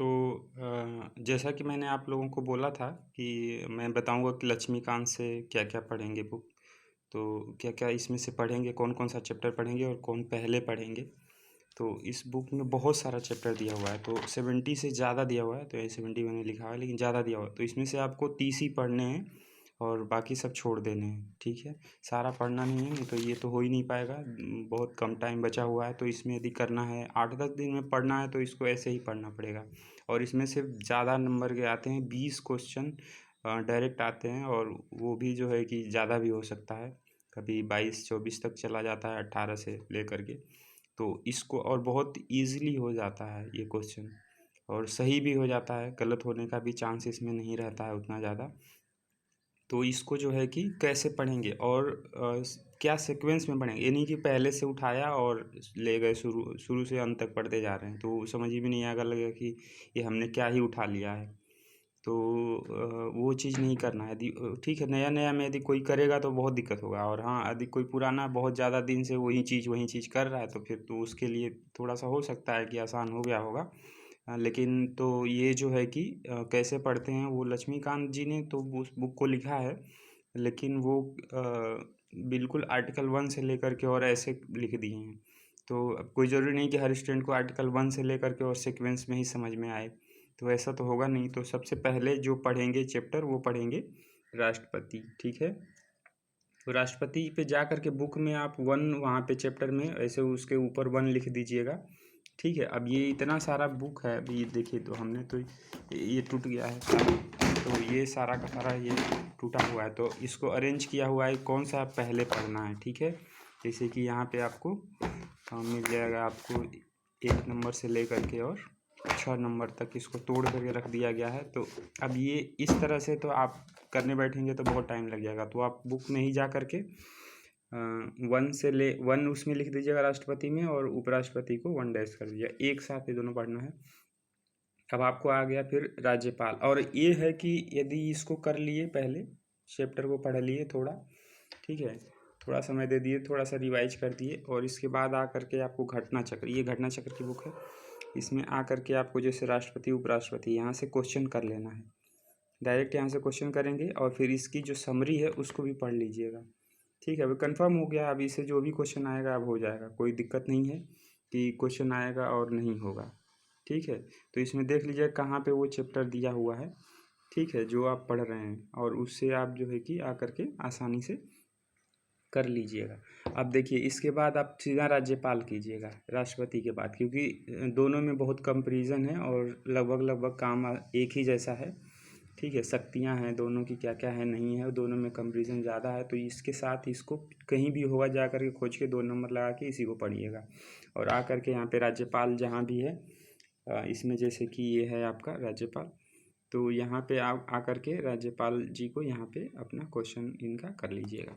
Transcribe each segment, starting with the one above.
तो जैसा कि मैंने आप लोगों को बोला था कि मैं बताऊंगा कि लक्ष्मीकांत से क्या क्या पढ़ेंगे बुक। तो क्या क्या इसमें से पढ़ेंगे, कौन कौन सा चैप्टर पढ़ेंगे और कौन पहले पढ़ेंगे। तो इस बुक में बहुत सारा चैप्टर दिया हुआ है, तो 70 से ज़्यादा दिया हुआ है। तो ये 70 मैंने लिखा है लेकिन ज़्यादा दिया हुआ है, तो इसमें से आपको 30 ही पढ़ने हैं और बाकी सब छोड़ देने हैं। ठीक है, सारा पढ़ना नहीं है, नहीं तो ये तो हो ही नहीं पाएगा। बहुत कम टाइम बचा हुआ है, तो इसमें यदि करना है 8-10 दिन में पढ़ना है तो इसको ऐसे ही पढ़ना पड़ेगा। और इसमें से ज़्यादा नंबर के आते हैं, 20 क्वेश्चन डायरेक्ट आते हैं, और वो भी जो है कि ज़्यादा भी हो सकता है, कभी 22-24 तक चला जाता है, 18 से लेकर के। तो इसको और बहुत ईज़िली हो जाता है ये क्वेश्चन, और सही भी हो जाता है, गलत होने का भी चांस इसमें नहीं रहता है उतना ज़्यादा। तो इसको जो है कि कैसे पढ़ेंगे और क्या सीक्वेंस में पढ़ेंगे, ये नहीं कि पहले से उठाया और ले गए शुरू शुरू से अंत तक पढ़ते जा रहे हैं, तो समझ ही में नहीं आएगा, लगेगा कि ये हमने क्या ही उठा लिया है। तो वो चीज़ नहीं करना है। यदि ठीक है, नया नया में यदि कोई करेगा तो बहुत दिक्कत होगा, और हाँ यदि कोई पुराना बहुत ज़्यादा दिन से वही चीज़ कर रहा है तो फिर तो उसके लिए थोड़ा सा हो सकता है कि आसान हो गया होगा। लेकिन तो ये जो है कि कैसे पढ़ते हैं, वो लक्ष्मीकांत जी ने तो उस बुक को लिखा है, लेकिन वो बिल्कुल आर्टिकल 1 से लेकर के और ऐसे लिख दिए हैं। तो अब कोई ज़रूरी नहीं कि हर स्टूडेंट को आर्टिकल 1 से लेकर के और सीक्वेंस में ही समझ में आए, तो ऐसा तो होगा नहीं। तो सबसे पहले जो पढ़ेंगे चैप्टर वो पढ़ेंगे राष्ट्रपति। ठीक है, तो राष्ट्रपति पे जा कर के बुक में आप 1 वहाँ पे चैप्टर में ऐसे उसके ऊपर 1 लिख दीजिएगा। ठीक है, अब ये इतना सारा बुक है, अभी ये देखिए, तो हमने तो ये टूट गया है सारा, तो ये सारा का सारा ये टूटा हुआ है, तो इसको अरेंज किया हुआ है कौन सा पहले पढ़ना है। ठीक है, जैसे कि यहाँ पे आपको मिल जाएगा, आपको 1 नंबर से लेकर के और 6 नंबर तक इसको तोड़ करके रख दिया गया है। तो अब ये इस तरह से तो आप करने बैठेंगे तो बहुत टाइम लग जाएगा, तो आप बुक में ही जा करके 1 उसमें लिख दीजिएगा राष्ट्रपति में, और उपराष्ट्रपति को 1 डैश कर दीजिएगा, एक साथ ये दोनों पढ़ना है। अब आपको आ गया फिर राज्यपाल, और ये है कि यदि इसको कर लिए, पहले चैप्टर को पढ़ लिए थोड़ा, ठीक है, थोड़ा समय दे दिए, थोड़ा सा रिवाइज कर दिए, और इसके बाद आ करके आपको घटना चक्र, ये घटना चक्र की बुक है, इसमें आ करके आपको जैसे राष्ट्रपति उपराष्ट्रपति यहाँ से क्वेश्चन कर लेना है, डायरेक्ट यहाँ से क्वेश्चन करेंगे, और फिर इसकी जो समरी है उसको भी पढ़ लीजिएगा। ठीक है, अभी कंफर्म हो गया, अब इससे जो भी क्वेश्चन आएगा अब हो जाएगा, कोई दिक्कत नहीं है कि क्वेश्चन आएगा और नहीं होगा। ठीक है, तो इसमें देख लीजिए कहाँ पे वो चैप्टर दिया हुआ है, ठीक है, जो आप पढ़ रहे हैं, और उससे आप जो है कि आकर के आसानी से कर लीजिएगा। अब देखिए, इसके बाद आप सीधा राज्यपाल कीजिएगा राष्ट्रपति के बाद, क्योंकि दोनों में बहुत कंपैरिजन है और लगभग लगभग काम एक ही जैसा है। ठीक है, शक्तियाँ हैं दोनों की, क्या क्या है नहीं है, दोनों में कंपैरिजन ज़्यादा है, तो इसके साथ इसको कहीं भी होगा जा कर के खोज के 2 नंबर लगा के इसी को पढ़िएगा। और आ कर के यहाँ पे राज्यपाल जहाँ भी है, इसमें जैसे कि ये है आपका राज्यपाल, तो यहाँ पे आप आकर के राज्यपाल जी को यहाँ पे अपना क्वेश्चन इनका कर लीजिएगा।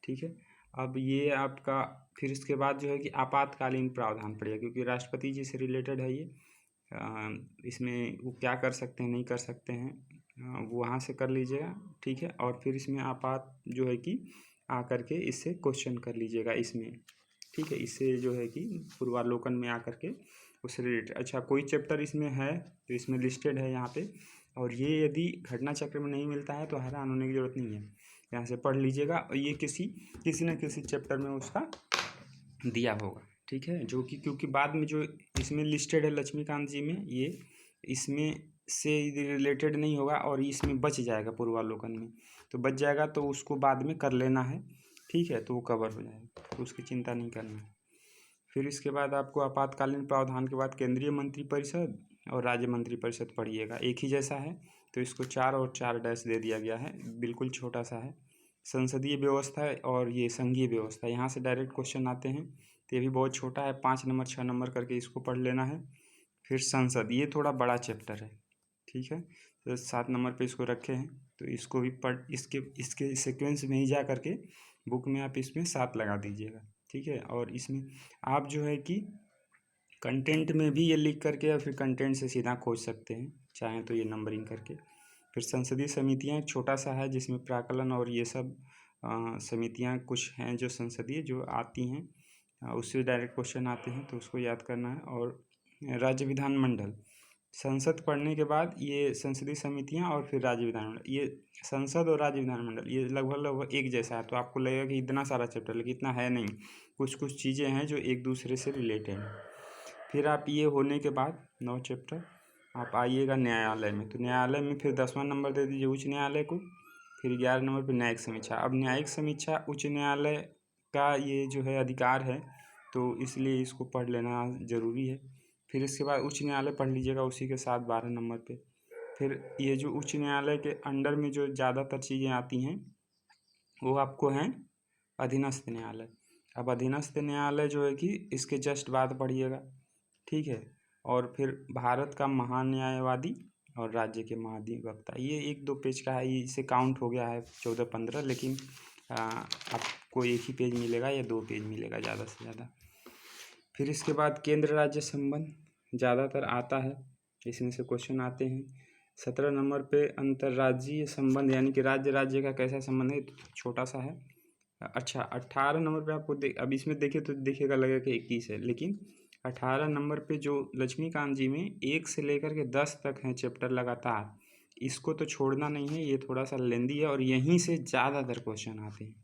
ठीक है, अब ये आपका फिर इसके बाद जो है कि आपातकालीन प्रावधान पड़ेगा, क्योंकि राष्ट्रपति जी से रिलेटेड है ये। इसमें वो क्या कर सकते हैं नहीं कर सकते हैं, वो वहाँ से कर लीजिएगा। ठीक है, और फिर इसमें आपात जो है कि आकर के इससे क्वेश्चन कर लीजिएगा इसमें। ठीक है, इससे जो है कि पूर्वालोकन में आकर के उससे रिलेटेड, अच्छा कोई चैप्टर इसमें है तो इसमें लिस्टेड है यहाँ पे, और ये यदि घटना चक्र में नहीं मिलता है तो हैरान होने की ज़रूरत नहीं है, यहाँ से पढ़ लीजिएगा, और ये किसी न किसी चैप्टर में उसका दिया होगा। ठीक है, जो कि क्योंकि बाद में जो इसमें लिस्टेड है लक्ष्मीकांत जी में, ये इसमें से रिलेटेड नहीं होगा और इसमें बच जाएगा पूर्वालोकन में, तो बच जाएगा तो उसको बाद में कर लेना है। ठीक है, तो वो कवर हो जाएगा, तो उसकी चिंता नहीं करना है। फिर इसके बाद आपको आपातकालीन प्रावधान के बाद केंद्रीय मंत्रिपरिषद और राज्य मंत्रिपरिषद पढ़िएगा, एक ही जैसा है, तो इसको 4 और 4 डैश दे दिया गया है, बिल्कुल छोटा सा है। संसदीय व्यवस्था और ये संघीय व्यवस्था, यहाँ से डायरेक्ट क्वेश्चन आते हैं, तो ये भी बहुत छोटा है, 5 नंबर 6 नंबर करके इसको पढ़ लेना है। फिर संसद, ये थोड़ा बड़ा चैप्टर है। ठीक है, तो 7 नंबर पे इसको रखे हैं, तो इसको भी पढ़, इसके इसके सीक्वेंस में ही जा करके बुक में आप इसमें 7 लगा दीजिएगा। ठीक है, और इसमें आप जो है कि कंटेंट में भी ये लिख करके या फिर कंटेंट से सीधा खोज सकते हैं, चाहें तो ये नंबरिंग करके। फिर संसदीय समितियां एक छोटा सा है, जिसमें प्राकलन और ये सब समितियां कुछ हैं जो संसदीय जो आती हैं, उससे डायरेक्ट क्वेश्चन आते हैं, तो उसको याद करना है। और राज्य विधानमंडल, संसद पढ़ने के बाद ये संसदीय समितियां और फिर राज्य विधानमंडल, ये संसद और राज्य विधानमंडल ये लगभग एक जैसा है। तो आपको लगेगा कि इतना सारा चैप्टर, लेकिन इतना है नहीं, कुछ कुछ चीज़ें हैं जो एक दूसरे से रिलेटेड हैं। फिर आप ये होने के बाद 9 चैप्टर आप आइएगा न्यायालय में। तो न्यायालय में फिर 10वां नंबर दे दीजिए उच्च न्यायालय को। फिर 11 नंबर पर न्यायिक समीक्षा। अब न्यायिक समीक्षा उच्च न्यायालय का ये जो है अधिकार है, तो इसलिए इसको पढ़ लेना ज़रूरी है। फिर इसके बाद उच्च न्यायालय पढ़ लीजिएगा उसी के साथ 12 नंबर पे। फिर ये जो उच्च न्यायालय के अंडर में जो ज़्यादातर चीज़ें आती हैं वो आपको हैं अधीनस्थ न्यायालय। अब अधीनस्थ न्यायालय जो है कि इसके जस्ट बाद पढ़िएगा, ठीक है। और फिर भारत का महान न्यायवादी और राज्य के महाधिवक्ता, ये 1-2 पेज का है, इसे काउंट हो गया है 14-15, लेकिन आपको एक ही पेज मिलेगा या 2 पेज मिलेगा ज़्यादा से ज़्यादा। फिर इसके बाद केंद्र राज्य संबंध ज़्यादातर आता है, इसमें से क्वेश्चन आते हैं। 17 नंबर पे अंतर्राज्यीय संबंध, यानी कि राज्य राज्य का कैसा संबंध है, छोटा सा है। अच्छा 18 नंबर पे आपको अब इसमें देखिए तो देखिएगा लगेगा कि 21 है, लेकिन 18 नंबर पे जो लक्ष्मीकांत जी में 1 से लेकर के 10 तक हैं चैप्टर लगातार, इसको तो छोड़ना नहीं है, ये थोड़ा सा लेंदी है और यहीं से ज़्यादातर क्वेश्चन आते हैं।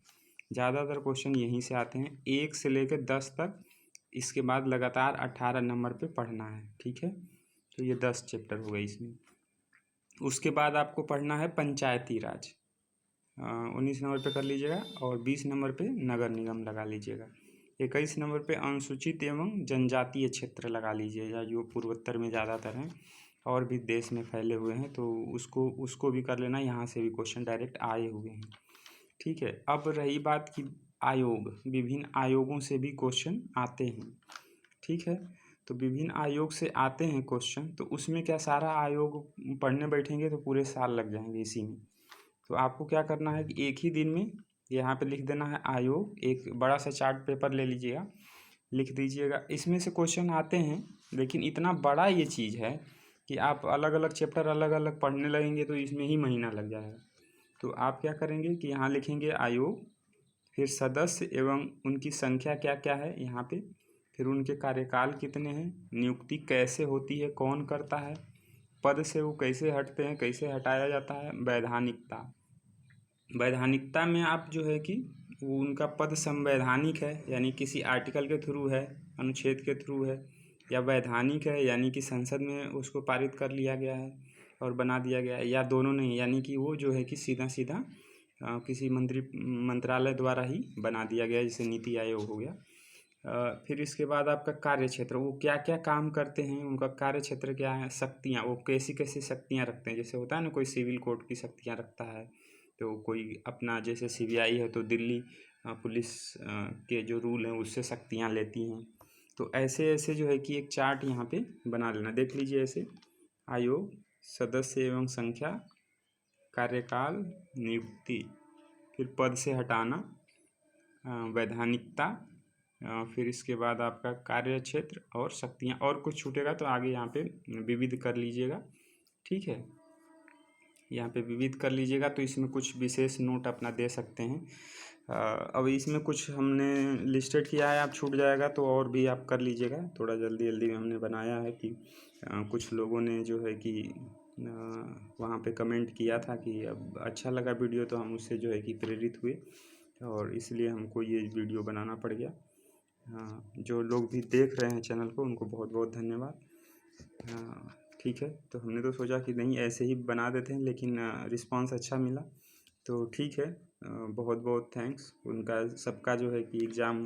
ज़्यादातर क्वेश्चन यहीं से आते हैं 1 से लेकर 10 तक। इसके बाद लगातार 18 नंबर पे पढ़ना है, ठीक है। तो ये 10 चैप्टर हो गए इसमें। उसके बाद आपको पढ़ना है पंचायती राज, 19 नंबर पे कर लीजिएगा, और 20 नंबर पे नगर निगम लगा लीजिएगा। 21 नंबर पे अनुसूचित एवं जनजातीय क्षेत्र लगा लीजिएगा, जो पूर्वोत्तर में ज़्यादातर हैं और भी देश में फैले हुए हैं, तो उसको भी कर लेना, यहाँ से भी क्वेश्चन डायरेक्ट आए हुए हैं, ठीक है। अब रही बात कि आयोग, विभिन्न आयोगों से भी क्वेश्चन आते हैं, ठीक है। तो विभिन्न आयोग से आते हैं क्वेश्चन, तो उसमें क्या सारा आयोग पढ़ने बैठेंगे तो पूरे साल लग जाएंगे इसी में। तो आपको क्या करना है कि एक ही दिन में यहाँ पे लिख देना है आयोग, एक बड़ा सा चार्ट पेपर ले लीजिएगा, लिख दीजिएगा। इसमें से क्वेश्चन आते हैं, लेकिन इतना बड़ा ये चीज़ है कि आप अलग अलग चैप्टर अलग अलग पढ़ने लगेंगे तो इसमें ही महीना लग जाएगा। तो आप क्या करेंगे कि यहाँ लिखेंगे आयोग, फिर सदस्य एवं उनकी संख्या क्या क्या है यहाँ पे, फिर उनके कार्यकाल कितने हैं, नियुक्ति कैसे होती है, कौन करता है, पद से वो कैसे हटते हैं, कैसे हटाया जाता है, वैधानिकता। वैधानिकता में आप जो है कि वो उनका पद संवैधानिक है, यानी किसी आर्टिकल के थ्रू है, अनुच्छेद के थ्रू है, या वैधानिक है यानी कि संसद में उसको पारित कर लिया गया है और बना दिया गया है, या दोनों नहीं, यानी कि वो जो है कि सीधा सीधा किसी मंत्रालय द्वारा ही बना दिया गया, जैसे नीति आयोग हो गया। फिर इसके बाद आपका कार्य क्षेत्र, वो क्या क्या काम करते हैं, उनका कार्य क्षेत्र क्या है, शक्तियाँ, वो कैसी कैसी शक्तियाँ रखते हैं। जैसे होता है ना, कोई सिविल कोर्ट की शक्तियाँ रखता है, तो कोई अपना जैसे सीबीआई है तो दिल्ली पुलिस के जो रूल हैं उससे शक्तियाँ लेती हैं। तो ऐसे ऐसे जो है कि एक चार्ट यहाँ पे बना लेना, देख लीजिए ऐसे। आयोग, सदस्य एवं संख्या, कार्यकाल, नियुक्ति, फिर पद से हटाना, वैधानिकता, फिर इसके बाद आपका कार्य क्षेत्र और शक्तियाँ, और कुछ छूटेगा तो आगे यहाँ पे विविध कर लीजिएगा, ठीक है। यहाँ पे विविध कर लीजिएगा, तो इसमें कुछ विशेष नोट अपना दे सकते हैं। अब इसमें कुछ हमने लिस्टेड किया है, आप छूट जाएगा तो और भी आप कर लीजिएगा, थोड़ा जल्दी जल्दी में हमने बनाया है कि कुछ लोगों ने जो है कि वहाँ पे कमेंट किया था कि अब अच्छा लगा वीडियो, तो हम उससे जो है कि प्रेरित हुए और इसलिए हमको ये वीडियो बनाना पड़ गया। जो लोग भी देख रहे हैं चैनल को उनको बहुत बहुत धन्यवाद। ठीक है, तो हमने तो सोचा कि नहीं ऐसे ही बना देते हैं, लेकिन रिस्पांस अच्छा मिला, तो ठीक है। बहुत बहुत थैंक्स उनका, सबका जो है कि एग्ज़ाम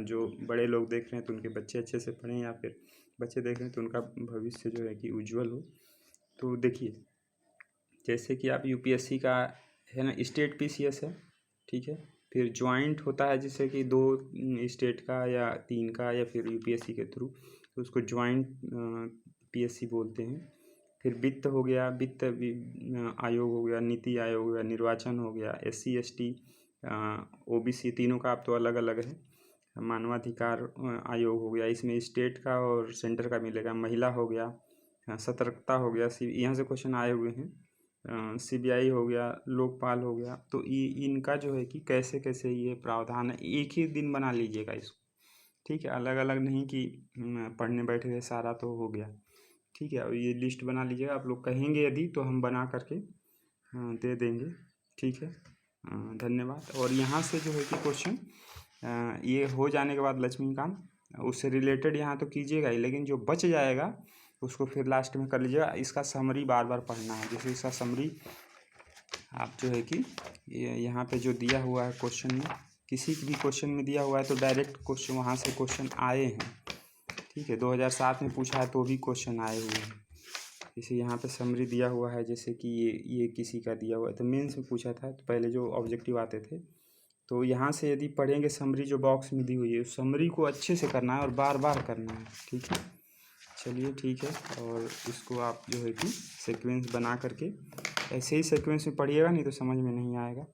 जो बड़े लोग देख रहे हैं तो उनके बच्चे अच्छे से पढ़ें, या फिर बच्चे देख रहे हैं तो उनका भविष्य जो है कि उज्जवल हो। तो देखिए, जैसे कि आप यूपीएससी का है ना, स्टेट पीसीएस है, ठीक है। फिर ज्वाइंट होता है, जैसे कि 2 स्टेट का या 3 का, या फिर यूपीएससी के थ्रू, तो उसको ज्वाइंट पीएससी बोलते हैं। फिर वित्त हो गया, वित्त आयोग हो गया, नीति आयोग हो गया, निर्वाचन हो गया, SC ST OBC, तीनों का आप तो अलग अलग है। मानवाधिकार आयोग हो गया, इसमें स्टेट का और सेंटर का मिलेगा। महिला हो गया, सतर्कता हो गया, यहाँ से क्वेश्चन आए हुए हैं। CBI हो गया, लोकपाल हो गया। तो इनका जो है कि कैसे कैसे ये प्रावधान है, एक ही दिन बना लीजिएगा इसको, ठीक है, अलग अलग नहीं कि पढ़ने बैठ गए सारा तो हो गया, ठीक है, और ये लिस्ट बना लीजिएगा, आप लोग कहेंगे यदि तो हम बना करके दे देंगे। ठीक है, धन्यवाद। और यहाँ से जो है कि क्वेश्चन ये हो जाने के बाद लक्ष्मीकांत उससे रिलेटेड यहाँ तो कीजिएगा ही, लेकिन जो बच जाएगा उसको फिर लास्ट में कर लीजिएगा। इसका समरी बार बार पढ़ना है। जैसे इसका समरी आप जो है कि यहाँ पे जो दिया हुआ है क्वेश्चन में, किसी भी क्वेश्चन में दिया हुआ है तो डायरेक्ट क्वेश्चन वहाँ से क्वेश्चन आए हैं। ठीक है, 2007 में पूछा है तो भी क्वेश्चन आए हुए हैं। जैसे यहाँ पे समरी दिया हुआ है, जैसे कि ये किसी का दिया हुआ है तो मेंस में पूछा था, तो पहले जो ऑब्जेक्टिव आते थे, तो यहाँ से यदि पढ़ेंगे समरी जो बॉक्स में दी हुई है, उस समरी को अच्छे से करना है और बार बार करना है। ठीक है, चलिए ठीक है। और इसको आप जो है कि सीक्वेंस बना करके ऐसे ही सीक्वेंस में पढ़िएगा, नहीं तो समझ में नहीं आएगा।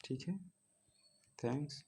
ठीक है, थैंक्स।